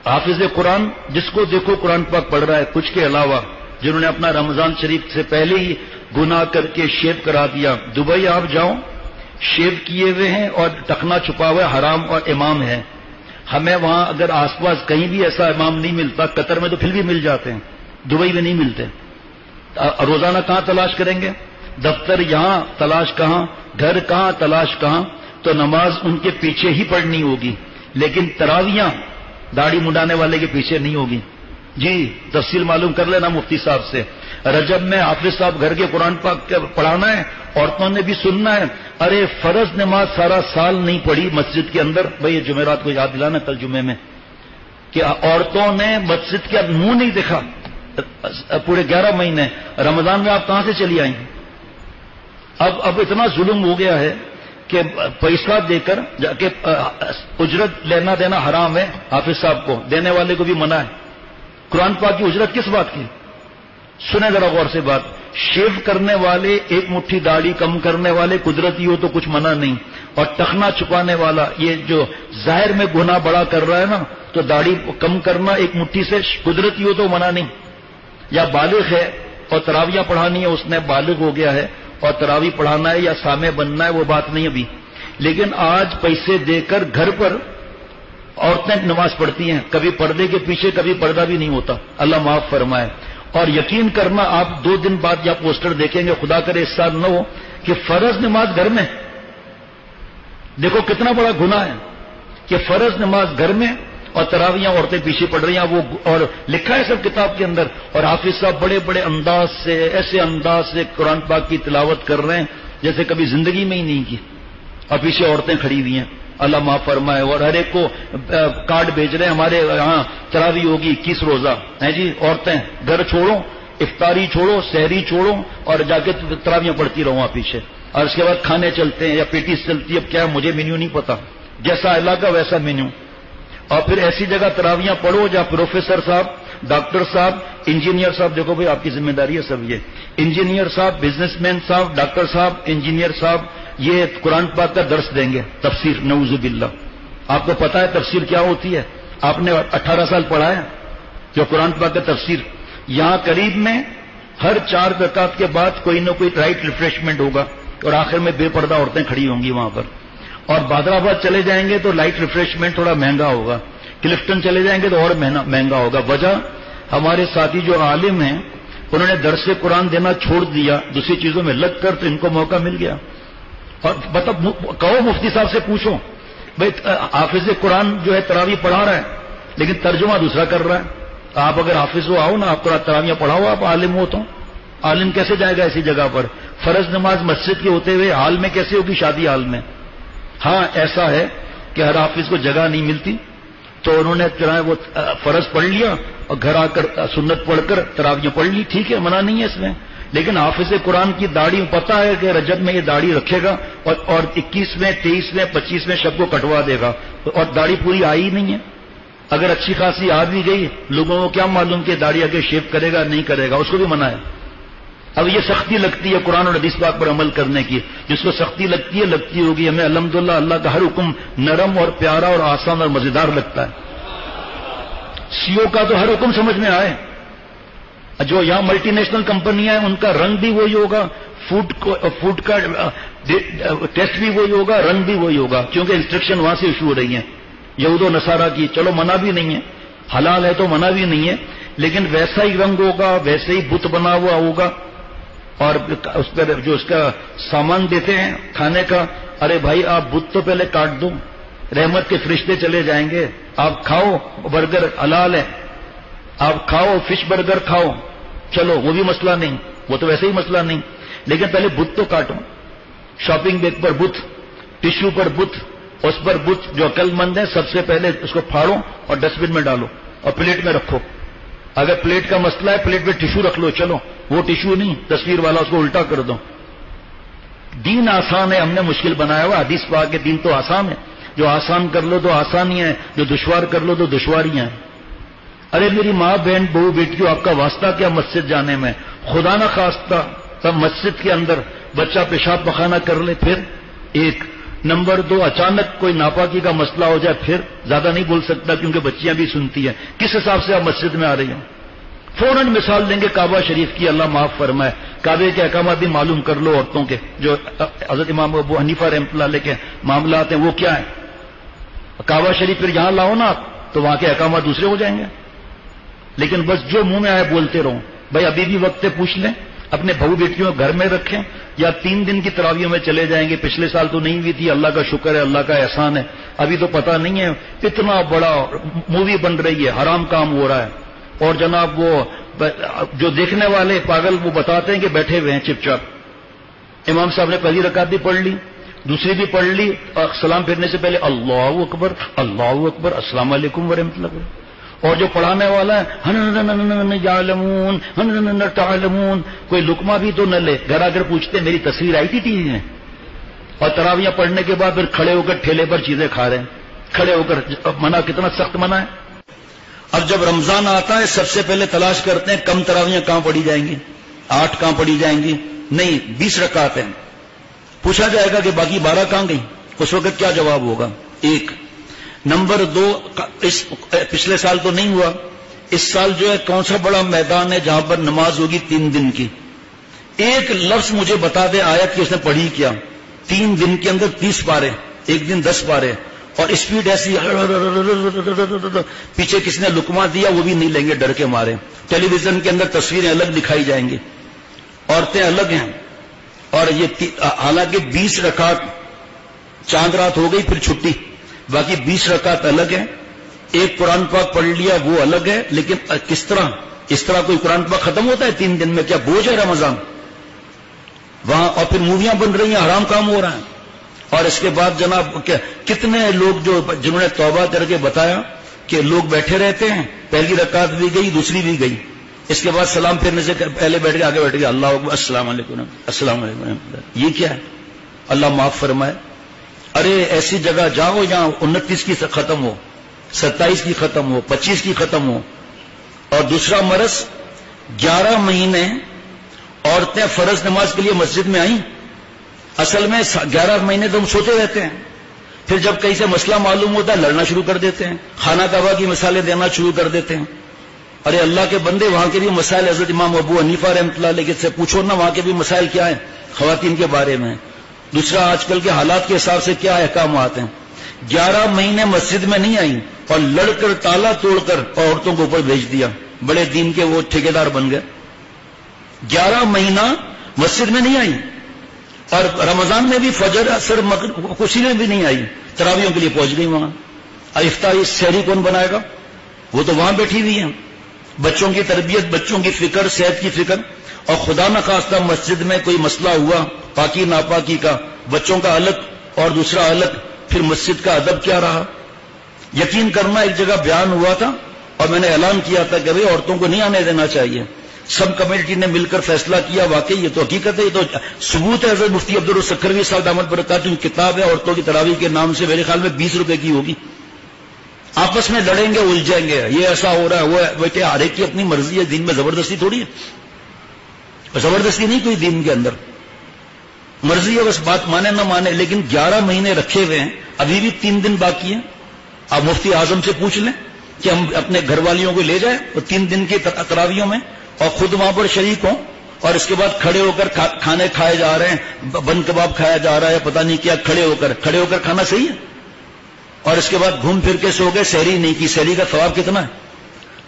حافظ قرآن جس کو دیکھو قرآن پاک پڑھ رہا ہے کچھ کے علاوہ، جنہوں نے اپنا رمضان شریف سے پہلے ہی گناہ کر کے شیو کرا دیا. دبئی آپ جاؤ، شیو کیے ہوئے ہیں اور ٹخنا چھپا ہوا ہے، حرام اور امام ہے. ہمیں وہاں اگر آس پاس کہیں بھی ایسا امام نہیں ملتا، قطر میں تو پھر بھی مل جاتے ہیں، دبئی میں نہیں ملتے. روزانہ کہاں تلاش کریں گے؟ دفتر یہاں تلاش کہاں، گھر کہاں تلاش کہاں. تو نماز ان کے پیچھے ہی پڑھنی ہوگی، لیکن تراویاں داڑھی منڈانے والے کے پیچھے نہیں ہوگی. جی تفصیل معلوم کر لینا مفتی صاحب سے. رجب میں حافظ صاحب گھر کے قرآن پاک پڑھانا ہے، عورتوں نے بھی سننا ہے. ارے فرض نماز سارا سال نہیں پڑھی مسجد کے اندر. بھائی یہ جمعرات کو یاد دلانا کل جمعے میں کہ عورتوں نے مسجد کے منہ نہیں دیکھا پورے 11 مہینے. رمضان میں آپ کہاں سے چلی آئیں؟ اب اتنا ظلم ہو گیا ہے کہ پیسہ دے کر جا کے اجرت لینا دینا حرام ہے. حافظ صاحب کو دینے والے کو بھی منع ہے. قرآن پاک کی اجرت کس بات کی؟ سنیں ذرا غور سے بات. شیو کرنے والے، ایک مٹھی داڑھی کم کرنے والے قدرتی ہو تو کچھ منع نہیں، اور ٹخنا چھپانے والا یہ جو ظاہر میں گناہ بڑا کر رہا ہے نا، تو داڑھی کم کرنا ایک مٹھی سے قدرتی ہو تو منع نہیں. یا بالغ ہے اور تراویح پڑھانی ہے، اس نے بالغ ہو گیا ہے اور تراویح پڑھانا ہے یا سامع بننا ہے، وہ بات نہیں ابھی. لیکن آج پیسے دے کر گھر پر عورتیں نماز پڑھتی ہیں، کبھی پردے کے پیچھے، کبھی پردہ بھی نہیں ہوتا. اللہ معاف فرمائے. اور یقین کرنا آپ 2 دن بعد یا پوسٹر دیکھیں گے، خدا کرے اس سال نہ ہو، کہ فرض نماز گھر میں. دیکھو کتنا بڑا گناہ ہے کہ فرض نماز گھر میں اور تراویاں عورتیں پیچھے پڑھ رہی ہیں. وہ اور لکھا ہے سب کتاب کے اندر. اور حافظ صاحب بڑے بڑے انداز سے، ایسے انداز سے قرآن پاک کی تلاوت کر رہے ہیں جیسے کبھی زندگی میں ہی نہیں کی، اور پیچھے عورتیں کھڑی ہوئی ہیں. اللہ معاف فرمائے. اور ہر ایک کو کارڈ بھیج رہے ہیں، ہمارے یہاں تراویح ہوگی 21 روزہ ہیں جی. عورتیں گھر چھوڑو، افطاری چھوڑو، سحری چھوڑو، اور جا کے تراویاں پڑھتی رہو وہاں پیچھے. اور اس کے بعد کھانے چلتے ہیں یا پیٹیز چلتی ہے. اب کیا ہے مجھے مینیو نہیں پتا، جیسا علاقہ ویسا مینیو. اور پھر ایسی جگہ تراویاں پڑھو جہاں پروفیسر صاحب، ڈاکٹر صاحب، انجینئر صاحب، دیکھو بھائی آپ کی ذمہ داری ہے سب. یہ انجینئر صاحب، بزنس مین صاحب، ڈاکٹر صاحب، انجینئر صاحب یہ قرآن پاک کا درس دیں گے، تفسیر. نعوذ باللہ. آپ کو پتا ہے تفسیر کیا ہوتی ہے؟ آپ نے 18 سال پڑھا ہے جو قرآن پاک کا تفسیر. یہاں قریب میں ہر 4 رکعت کے بعد کوئی نہ کوئی رائٹ ریفریشمنٹ ہوگا، اور آخر میں بے پردہ عورتیں کھڑی ہوں گی وہاں پر. اور بادرآباد چلے جائیں گے تو لائٹ ریفریشمنٹ تھوڑا مہنگا ہوگا. کلفٹن چلے جائیں گے تو اور مہنگا ہوگا. وجہ ہمارے ساتھی جو عالم ہیں انہوں نے درس قرآن دینا چھوڑ دیا، دوسری چیزوں میں لگ کر، تو ان کو موقع مل گیا. اور کہو مفتی صاحب سے پوچھو، بھائی حافظ قرآن جو ہے تراویح پڑھا رہا ہے لیکن ترجمہ دوسرا کر رہا ہے. آپ اگر حافظ ہو آؤ نا، آپ تراویح پڑھاؤ، آپ عالم ہو تو. عالم کیسے جائے گا ایسی جگہ پر؟ فرض نماز مسجد کے ہوتے ہوئے حال میں کیسے ہوگی شادی حال میں؟ ہاں ایسا ہے کہ ہر حافظ کو جگہ نہیں ملتی، تو انہوں نے وہ فرض پڑھ لیا اور گھر آ کر سنت پڑھ کر تراویح پڑھ لی. ٹھیک ہے، منع نہیں ہے اس میں. لیکن حافظ قرآن کی داڑھی پتہ ہے کہ رجب میں یہ داڑھی رکھے گا اور 21 میں، 23 میں، 25 میں شب کو کٹوا دے گا، اور داڑھی پوری آئی نہیں ہے. اگر اچھی خاصی آ بھی گئی، لوگوں کو کیا معلوم کہ داڑھی آگے شیو کرے گا نہیں کرے گا، اس کو بھی منع ہے. اب یہ سختی لگتی ہے قرآن اور حدیث پاک پر عمل کرنے کی. جس کو سختی لگتی ہے لگتی ہوگی. ہمیں الحمدللہ اللہ کا ہر حکم نرم اور پیارا اور آسان اور مزیدار لگتا ہے. سیو کا تو ہر حکم سمجھ میں آئے. جو یہاں ملٹی نیشنل کمپنیاں ہیں ان کا رنگ بھی وہی ہوگا، فوڈ کا ٹیسٹ بھی وہی ہوگا، رنگ بھی وہی ہوگا، کیونکہ انسٹرکشن وہاں سے ایشو ہو رہی ہیں یہود و نصارہ کی. چلو منع بھی نہیں ہے، حلال ہے تو منع بھی نہیں ہے، لیکن ویسا ہی رنگ ہوگا، ویسے ہی بت بنا ہوا ہوگا. اور اس پر جو اس کا سامان دیتے ہیں کھانے کا، ارے بھائی آپ بت تو پہلے کاٹ دو، رحمت کے فرشتے چلے جائیں گے. آپ کھاؤ، برگر حلال ہے، آپ کھاؤ، فش برگر کھاؤ، چلو وہ بھی مسئلہ نہیں، وہ تو ویسے ہی مسئلہ نہیں، لیکن پہلے بت تو کاٹو. شاپنگ بیگ پر بت، ٹشو پر بت، اس پر بت. جو عقل مند ہے سب سے پہلے اس کو پھاڑو اور ڈسٹ بن میں ڈالو اور پلیٹ میں رکھو. اگر پلیٹ کا مسئلہ ہے پلیٹ میں ٹشو رکھ لو، چلو وہ ٹشو نہیں تصویر والا، اس کو الٹا کر دو. دین آسان ہے، ہم نے مشکل بنایا ہوا. حدیث پاک کے دین تو آسان ہے، جو آسان کر لو تو آسانی ہے، جو دشوار کر لو تو دشواریاں ہیں. ارے میری ماں بہن بہو بیٹیوں، آپ کا واسطہ کیا مسجد جانے میں؟ خدا نہ خواستہ تب مسجد کے اندر بچہ پیشاب پخانہ کر لے، پھر ایک نمبر 2 اچانک کوئی ناپاکی کا مسئلہ ہو جائے پھر زیادہ نہیں بول سکتا کیونکہ بچیاں بھی سنتی ہیں. کس حساب سے آپ مسجد میں آ رہی ہوں؟ فوراً مثال دیں گے کعبہ شریف کی، اللہ معاف فرمائے. کعبے کے احکامات بھی معلوم کر لو عورتوں کے، جو حضرت امام ابو حنیفہ رحمۃ اللہ علیہ کے معاملات ہیں وہ کیا ہیں. کعبہ شریف پھر یہاں لاؤ نا تو وہاں کے احکامات دوسرے ہو جائیں گے. لیکن بس جو منہ میں آئے بولتے رہو. بھائی ابھی بھی وقت پوچھ لیں، اپنے بہو بیٹیوں گھر میں رکھیں یا 3 دن کی تراویحوں میں چلے جائیں گے. پچھلے سال تو نہیں ہوئی تھی، اللہ کا شکر ہے، اللہ کا احسان ہے. ابھی تو پتہ نہیں ہے، اتنا بڑا مووی بن رہی ہے، حرام کام ہو رہا ہے. اور جناب وہ جو دیکھنے والے پاگل وہ بتاتے ہیں کہ بیٹھے ہوئے ہیں چپ چاپ. امام صاحب نے پہلی رکعت بھی پڑھ لی، دوسری بھی پڑھ لی، اور سلام پھیرنے سے پہلے اللہ اکبر اللہ اکبر السلام علیکم ورحمۃ اللہ. اور جو پڑھانے والا ہے یعلمون تعلمون، کوئی لقمہ بھی تو نہ لے. گھر آ کر پوچھتے میری تصویر آئی تھی ٹی وی میں، اور تراویحاں پڑھنے کے بعد پھر کھڑے ہو کر ٹھیلے پر چیزیں کھا رہے ہیں. کھڑے ہو کر منع، کتنا سخت منع ہے. اب جب رمضان آتا ہے سب سے پہلے تلاش کرتے ہیں کم تراویحاں کہاں پڑھی جائیں گی، 8 کہاں پڑھی جائیں گی. نہیں، 20 رکعت ہیں. پوچھا جائے گا کہ باقی 12 کہاں گئی، اس وقت کیا جواب ہوگا؟ 1. نمبر 2، پچھلے سال تو نہیں ہوا، اس سال جو ہے کون سا بڑا میدان ہے جہاں پر نماز ہوگی 3 دن کی؟ ایک لفظ مجھے بتا دے آیت کی اس نے پڑھی کیا. 3 دن کے اندر 30 پارے، ایک دن 10 پارے، اور اسپیڈ ایسی. پیچھے کسی نے لقمہ دیا وہ بھی نہیں لیں گے ڈر کے مارے. ٹیلی ویژن کے اندر تصویریں الگ دکھائی جائیں گی، عورتیں الگ ہیں. اور یہ حالانکہ 20 رکعت چاند رات ہو گئی پھر چھٹی، باقی 20 رکعت الگ ہیں. ایک قرآن پاک پڑھ لیا وہ الگ ہے. لیکن کس طرح؟ اس طرح کوئی قرآن پاک ختم ہوتا ہے 3 دن میں؟ کیا بوجھ ہے رمضان وہاں؟ اور پھر موویاں بن رہی ہیں، حرام کام ہو رہا ہے. اور اس کے بعد جناب کتنے لوگ جنہوں نے توبہ کر کے بتایا کہ لوگ بیٹھے رہتے ہیں، پہلی رکعت بھی گئی دوسری بھی گئی، اس کے بعد سلام پھیرنے سے پہلے بیٹھ کے آگے بیٹھ گئے اللہ اکبر السلام علیکم السلام علیکم. یہ کیا ہے؟ اللہ معاف فرمائے. ارے ایسی جگہ جاؤ جہاں 29 کی ختم ہو، 27 کی ختم ہو، 25 کی ختم ہو. اور دوسرا مرض، 11 مہینے عورتیں فرض نماز کے لیے مسجد میں آئیں. اصل میں 11 مہینے تو ہم سوتے رہتے ہیں، پھر جب کہیں سے مسئلہ معلوم ہوتا ہے لڑنا شروع کر دیتے ہیں، خانہ کعبہ کی مثالیں دینا شروع کر دیتے ہیں. ارے اللہ کے بندے، وہاں کے بھی مسائل حضرت امام ابو حنیفہ رحمۃ اللہ علیہ سے پوچھو نا، وہاں کے بھی مسائل کیا ہیں خواتین کے بارے میں. دوسرا آج کل کے حالات کے حساب سے کیا احکامات ہیں. 11 مہینے مسجد میں نہیں آئی اور لڑ کر تالا توڑ کر عورتوں کو اوپر بھیج دیا. بڑے دین کے وہ ٹھیکیدار بن گئے. 11 مہینہ مسجد میں نہیں آئی، اور رمضان میں بھی فجر اثر مغرب کسی میں بھی نہیں آئی، تراویحوں کے لیے پہنچ گئی وہاں. افطاری سحری کون بنائے گا؟ وہ تو وہاں بیٹھی ہوئی ہیں. بچوں کی تربیت، بچوں کی فکر، صحت کی فکر. اور خدا نخواستہ مسجد میں کوئی مسئلہ ہوا پاکی ناپاکی کا، بچوں کا الگ اور دوسرا الگ، پھر مسجد کا ادب کیا رہا؟ یقین کرنا، ایک جگہ بیان ہوا تھا اور میں نے اعلان کیا تھا کہ بھئی عورتوں کو نہیں آنے دینا چاہیے. سب کمیٹی نے مل کر فیصلہ کیا. واقعی یہ تو حقیقت ہے، یہ تو ثبوت ہے. حضرت مفتی عبدالسکروی صاحب دامت برکاتہ کی کتاب ہے عورتوں کی تراویح کے نام سے، میرے خیال میں 20 روپے کی ہوگی. آپس میں لڑیں گے، الجھیں گے، یہ ایسا ہو رہا ہے وہ بیٹے، ہر ایک کی اپنی مرضی ہے. دین میں زبردستی تھوڑی ہے، زبردستی نہیں کوئی دین کے اندر، مرضی ہے، بس بات مانے نہ مانے. لیکن 11 مہینے رکھے ہوئے ہیں، ابھی بھی 3 دن باقی ہیں. آپ مفتی اعظم سے پوچھ لیں کہ ہم اپنے گھر والیوں کو لے جائیں اور 3 دن کی تراویحوں میں اور خود وہاں پر شریک ہوں، اور اس کے بعد کھڑے ہو کر کھانے کھائے جا رہے ہیں، بند کباب کھایا جا رہا ہے، پتہ نہیں کیا، کھڑے ہو کر کھانا صحیح ہے. اور اس کے بعد گھوم پھر کے سو گئے، سحری نہیں کی. سحری کا ثواب کتنا ہے؟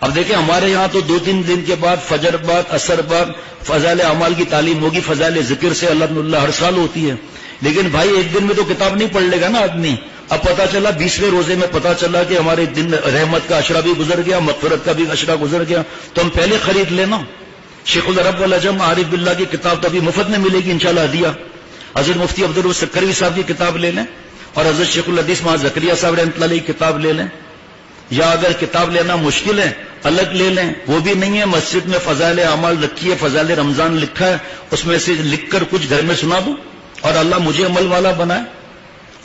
اب دیکھیں ہمارے یہاں تو 2-3 دن کے بعد فجر بعد اثر بعد فضائل اعمال کی تعلیم ہوگی، فضائل ذکر سے اللہ ہر سال ہوتی ہے. لیکن بھائی ایک دن میں تو کتاب نہیں پڑھ لے گا نا آدمی. اب پتا چلا 20ویں روزے میں پتا چلا کہ ہمارے دن رحمت کا عشرہ بھی گزر گیا، مغفرت کا بھی عشرہ گزر گیا، تو ہم پہلے خرید لینا. شیخ العرب والعجم عارف باللہ کی کتاب تو ابھی مفت میں ملے گی انشاءاللہ ہدیہ. حضرت مفتی عبدالسکروی صاحب کی کتاب لے لیں، اور حضرت شیخ الحدیث محمد زکریا صاحب رحمۃ اللہ علیہ کی کتاب لے لیں. یا اگر کتاب لینا مشکل ہے الگ لے لیں، وہ بھی نہیں ہے. مسجد میں فضائل اعمال رکھی ہے، فضائل رمضان لکھا ہے، اس میں سے لکھ کر کچھ گھر میں سنا دو اور اللہ مجھے عمل والا بنائے.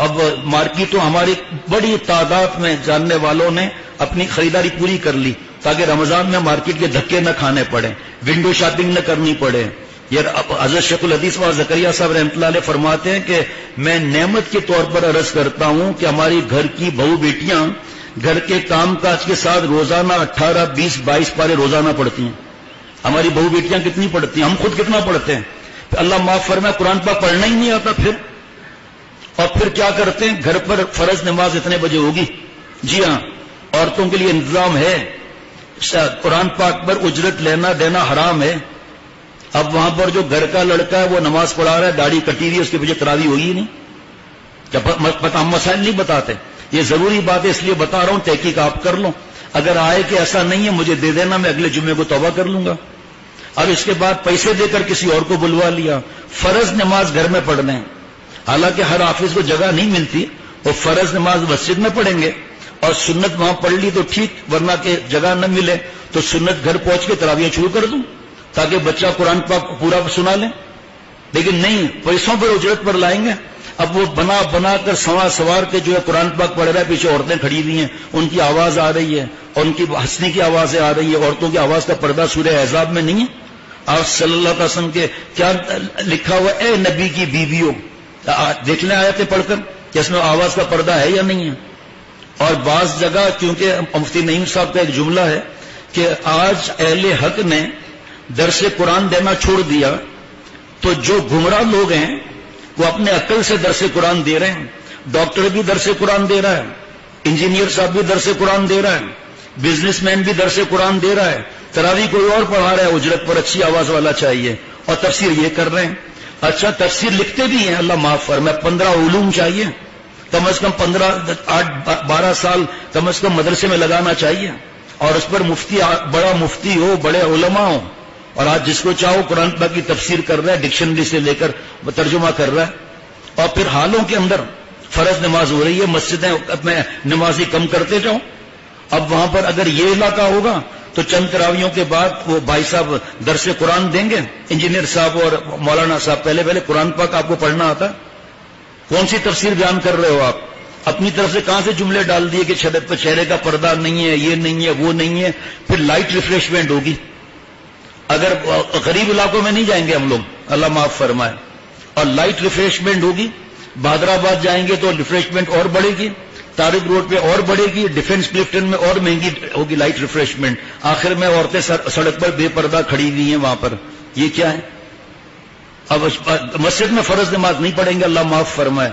اب مارکیٹ تو ہماری بڑی تعداد میں جاننے والوں نے اپنی خریداری پوری کر لی تاکہ رمضان میں مارکیٹ کے دھکے نہ کھانے پڑے، ونڈو شاپنگ نہ کرنی پڑے. یہ حضرت شیخ الحدیث و زکریا صاحب رحمۃ اللہ علیہ فرماتے ہیں کہ میں نعمت کے طور پر عرض کرتا ہوں کہ ہماری گھر کی بہو بیٹیاں گھر کے کام کاج کے ساتھ روزانہ 18, 20, 22 پارے روزانہ پڑھتی ہیں. ہماری بہو بیٹیاں کتنی پڑھتی ہیں؟ ہم خود کتنا پڑھتے ہیں؟ اللہ معاف فرمائے قرآن پاک پڑھنا ہی نہیں آتا اور پھر کیا کرتے ہیں؟ گھر پر فرض نماز اتنے بجے ہوگی. جی ہاں، عورتوں کے لیے انتظام ہے، قرآن پاک پر اجرت لینا دینا حرام ہے. اب وہاں پر جو گھر کا لڑکا ہے وہ نماز پڑھا رہا ہے، داڑھی کٹی ہوئی ہے، اس کے پیچھے تراویح ہوگی ہی نہیں. ہم مسائل نہیں بتاتے، یہ ضروری بات ہے اس لیے بتا رہا ہوں، تحقیق آپ کر لو. اگر آئے کہ ایسا نہیں ہے مجھے دے دینا، میں اگلے جمعے کو توبہ کر لوں گا. اب اس کے بعد پیسے دے کر کسی اور کو بلوا لیا. فرض نماز گھر میں پڑھنا ہے، حالانکہ ہر حافظ کو جگہ نہیں ملتی، وہ فرض نماز مسجد میں پڑھیں گے اور سنت وہاں پڑھ لی تو ٹھیک، ورنہ کہ جگہ نہ ملے تو سنت گھر پہنچ کے تراویح شروع کر دوں تاکہ بچہ قرآن پاک پورا سنا لے. لیکن نہیں، پیسوں پر اجرت پر لائیں گے. اب وہ بنا کر سوار کے جو ہے قرآن پاک پڑھ رہا ہے، پیچھے عورتیں کھڑی ہوئی ہیں، ان کی آواز آ رہی ہے اور ان کی ہنسنے کی آوازیں آ رہی ہے. عورتوں کی آواز کا پردہ سورہ احزاب میں نہیں ہے؟ آپ صلی اللہ علیہ وسلم کے کیا لکھا ہوا؟ اے نبی کی بیویوں، دیکھ لیں آیتیں پڑھ کر کہ اس میں آواز کا پردہ ہے یا نہیں ہے. اور بعض جگہ کیونکہ مفتی نعیم صاحب کا ایک جملہ ہے کہ آج اہل حق نے درس قرآن دینا چھوڑ دیا، تو جو گمراہ لوگ ہیں وہ اپنے عقل سے درس قرآن دے رہے ہیں. ڈاکٹر بھی درس قرآن دے رہا ہے، انجینئر صاحب بھی درس قرآن دے رہا ہے، بزنس مین بھی درس قرآن دے رہا ہے، تراویح کوئی اور پڑھا رہا ہے، اجرت پر اچھی آواز والا چاہیے، اور تفسیر یہ کر رہے ہیں. اچھا تفسیر لکھتے بھی ہیں، اللہ معاف فرمائے، 15 علوم چاہیے، کم از کم 12 سال کم از کم مدرسے میں لگانا چاہیے، اور اس پر مفتی، بڑا مفتی ہو، بڑے علماء ہو. اور آج جس کو چاہو قرآن پاک کی تفسیر کر رہا ہے، ڈکشنری سے لے کر ترجمہ کر رہا ہے. اور پھر حالوں کے اندر فرض نماز ہو رہی ہے، مسجدیں میں نمازی کم کرتے جاؤ. اب وہاں پر اگر یہ علاقہ ہوگا تو چند تراویحوں کے بعد وہ بھائی صاحب درس قرآن دیں گے، انجینئر صاحب اور مولانا صاحب. پہلے قرآن پاک آپ کو پڑھنا آتا؟ کون سی تفسیر بیان کر رہے ہو آپ؟ اپنی طرف سے کہاں سے جملے ڈال دیے کہ چہرے کا پردہ نہیں ہے، یہ نہیں ہے، وہ نہیں ہے. پھر لائٹ ریفریشمنٹ ہوگی. اگر غریب علاقوں میں نہیں جائیں گے ہم لوگ، اللہ معاف فرمائے، اور لائٹ ریفریشمنٹ ہوگی. بہادرآباد جائیں گے تو ریفریشمنٹ اور بڑھے گی، طارق روڈ پہ اور بڑھے گی، ڈیفنس کلفٹن میں اور مہنگی ہوگی لائٹ ریفریشمنٹ. آخر میں عورتیں سڑک پر بے پردہ کھڑی ہوئی ہیں وہاں پر. یہ کیا ہے؟ اب مسجد میں فرض نماز نہیں پڑھیں گے، اللہ معاف فرمائے.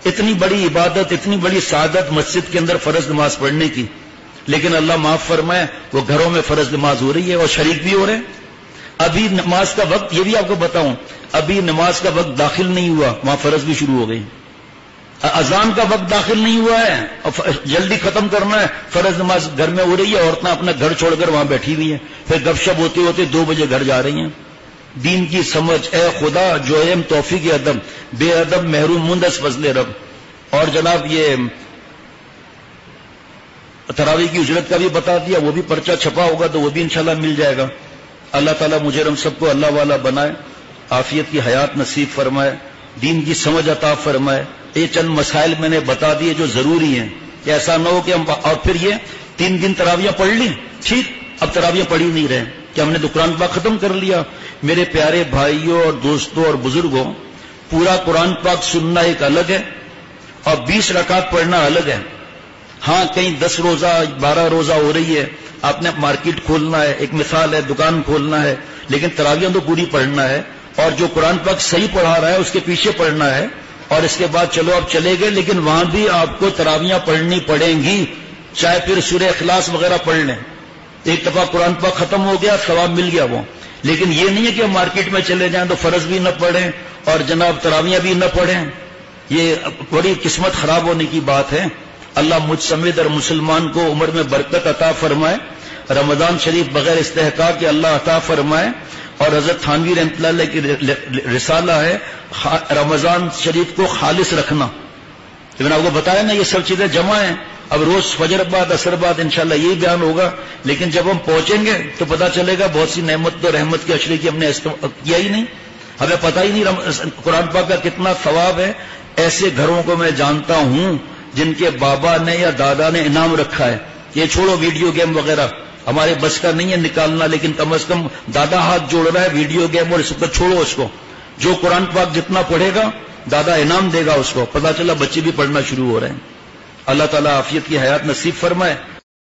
اتنی بڑی عبادت، اتنی بڑی سعادت مسجد کے اندر فرض نماز پڑھنے کی، لیکن اللہ معاف فرمائے وہ گھروں میں فرض نماز ہو رہی ہے اور شریک بھی ہو رہے ہیں. ابھی نماز کا وقت، یہ بھی آپ کو بتاؤں، ابھی نماز کا وقت داخل نہیں ہوا، وہاں فرض بھی شروع ہو گئی. اذان کا وقت داخل نہیں ہوا ہے اور جلدی ختم کرنا ہے، فرض نماز گھر میں ہو رہی ہے، عورتیں اپنا گھر چھوڑ کر وہاں بیٹھی ہوئی ہیں، پھر گپ شپ ہوتے ہوتے 2 بجے گھر جا رہی ہیں. دین کی سمجھ، اے خدا جو ایم توفیق ادب، بے ادب محروم مندس فضل رب. اور جناب یہ تراویح کی اجرت کا بھی بتا دیا، وہ بھی پرچہ چھپا ہوگا تو وہ بھی انشاءاللہ مل جائے گا. اللہ تعالیٰ مجھے ہم سب کو اللہ والا بنائے، عافیت کی حیات نصیب فرمائے، دین کی سمجھ عطا فرمائے. یہ چند مسائل میں نے بتا دیے جو ضروری ہیں، کہ ایسا نہ ہو کہ ہم اور پھر یہ 3 دن تراویح پڑھ لی، ٹھیک، اب تراویح پڑھی نہیں رہے کہ ہم نے تو قرآن پاک ختم کر لیا. میرے پیارے بھائیوں اور دوستوں اور بزرگوں، پورا قرآن پاک سننا ایک الگ ہے اور 20 رکعت پڑھنا الگ ہے. ہاں کہیں 10 روزہ 12 روزہ ہو رہی ہے، آپ نے مارکیٹ کھولنا ہے، ایک مثال ہے، دکان کھولنا ہے، لیکن تراویح تو پوری پڑھنا ہے. اور جو قرآن پاک صحیح پڑھا رہا ہے اس کے پیچھے پڑھنا ہے. اور اس کے بعد چلو اب چلے گئے، لیکن وہاں بھی آپ کو تراویح پڑھنی پڑیں گی، چاہے پھر سورہ اخلاص وغیرہ پڑھ لیں. ایک دفعہ قرآن پاک ختم ہو گیا، ثواب مل گیا وہ. لیکن یہ نہیں ہے کہ مارکیٹ میں چلے جائیں تو فرض بھی نہ پڑھیں اور جناب تراویح بھی نہ پڑھیں. یہ بڑی قسمت خراب ہونے کی بات ہے. اللہ مجھ سمیت اور مسلمان کو عمر میں برکت عطا فرمائے، رمضان شریف بغیر استحقاق کے اللہ عطا فرمائے. اور حضرت تھانوی رحمۃ اللہ علیہ کی رسالہ ہے رمضان شریف کو خالص رکھنا. میں نے آپ کو بتایا نا یہ سب چیزیں جمع ہیں. اب روز فجر بعد اثر بعد انشاءاللہ یہی بیان ہوگا، لیکن جب ہم پہنچیں گے تو پتہ چلے گا بہت سی نعمت و رحمت کے اشرے کی ہم نے کیا ہی نہیں، ہمیں پتہ ہی نہیں قرآن پاک کا کتنا ثواب ہے. ایسے گھروں کو میں جانتا ہوں جن کے بابا نے یا دادا نے انعام رکھا ہے. یہ چھوڑو ویڈیو گیم وغیرہ، ہمارے بس کا نہیں ہے نکالنا، لیکن کم از کم دادا ہاتھ جوڑ رہا ہے ویڈیو گیم اور اس پر چھوڑو اس کو. جو قرآن پاک جتنا پڑھے گا دادا انعام دے گا اس کو. پتہ چلا بچے بھی پڑھنا شروع ہو رہے ہیں. اللہ تعالیٰ عافیت کی حیات نصیب فرمائے.